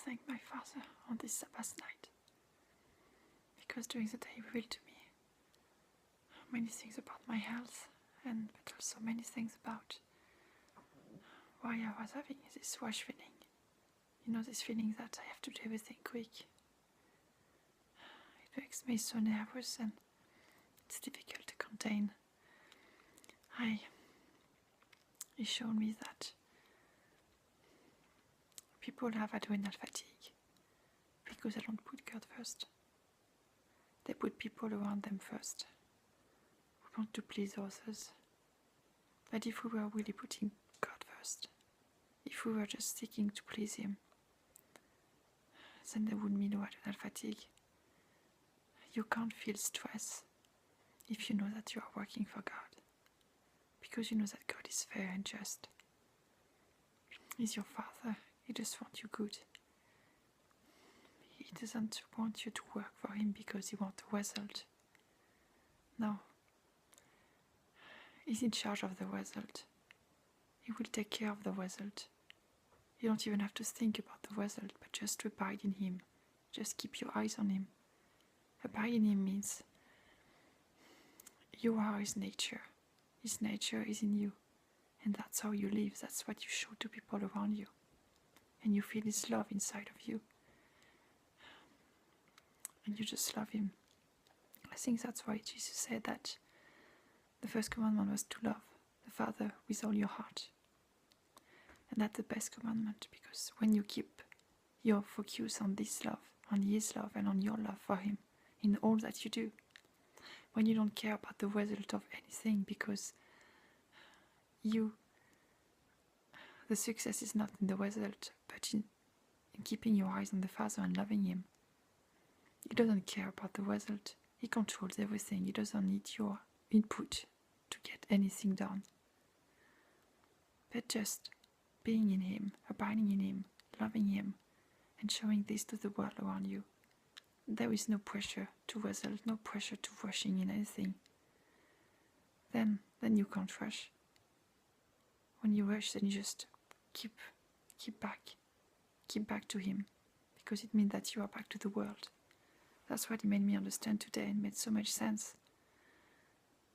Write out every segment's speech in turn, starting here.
thank my Father on this Sabbath night, because during the day He revealed to me many things about my health, but also many things about why I was having this rush feeling. You know, this feeling that I have to do everything quick. It makes me so nervous and it's difficult to contain. He showed me that people have adrenal fatigue because they don't put God first. They put people around them first, who want to please others. But if we were really putting God first, if we were just seeking to please Him, then there would be no adrenal fatigue. You can't feel stress if you know that you are working for God, because you know that God is fair and just. He's your Father. He just wants you good. He doesn't want you to work for Him because He wants a result. No. He's in charge of the result. He will take care of the result. You don't even have to think about the result, but just abide in Him. Just keep your eyes on Him. Abide in Him means you are His nature. His nature is in you. And that's how you live. That's what you show to people around you. And you feel His love inside of you. And you just love Him. I think that's why Jesus said that the first commandment was to love the Father with all your heart. And that's the best commandment, because when you keep your focus on this love, on His love and on your love for Him, in all that you do, when you don't care about the result of anything, because the success is not in the result, but in keeping your eyes on the Father and loving Him. He doesn't care about the result. He controls everything. He doesn't need your input to get anything done. But just being in Him, abiding in Him, loving Him, and showing this to the world around you. There is no pressure to result, no pressure to rushing in anything. Then you can't rush. When you rush, then you just keep back to Him, because it means that you are back to the world. That's what He made me understand today, and made so much sense.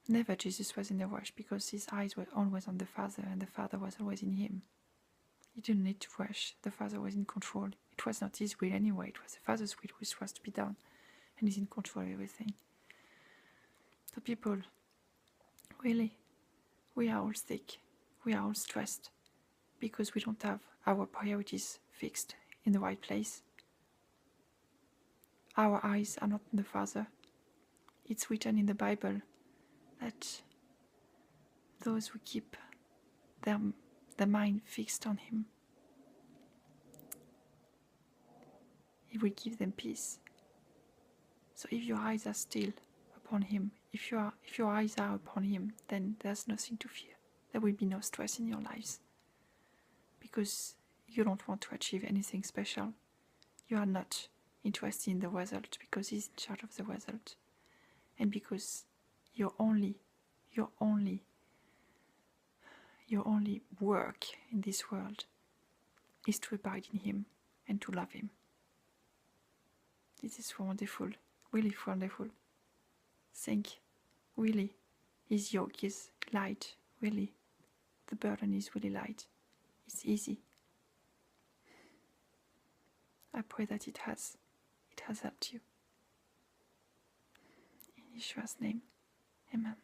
Never Jesus was in a rush, because His eyes were always on the Father, and the Father was always in Him. He didn't need to rush. The Father was in control. It was not His will anyway, it was the Father's will which was to be done, and He's in control of everything. So people, really, we are all sick, we are all stressed, because we don't have our priorities fixed in the right place. Our eyes are not on the Father. It's written in the Bible that those who keep their mind fixed on Him, He will give them peace. So if your eyes are still upon Him, if your eyes are upon Him, then there's nothing to fear. There will be no stress in your lives, because you don't want to achieve anything special. You are not interested in the result, because He's in charge of the result, and because your only work in this world is to abide in Him and to love Him. This is wonderful, really wonderful. Think, really, His yoke is light, really. The burden is really light. It's easy. I pray that it has helped you. In Yeshua's name, Amen.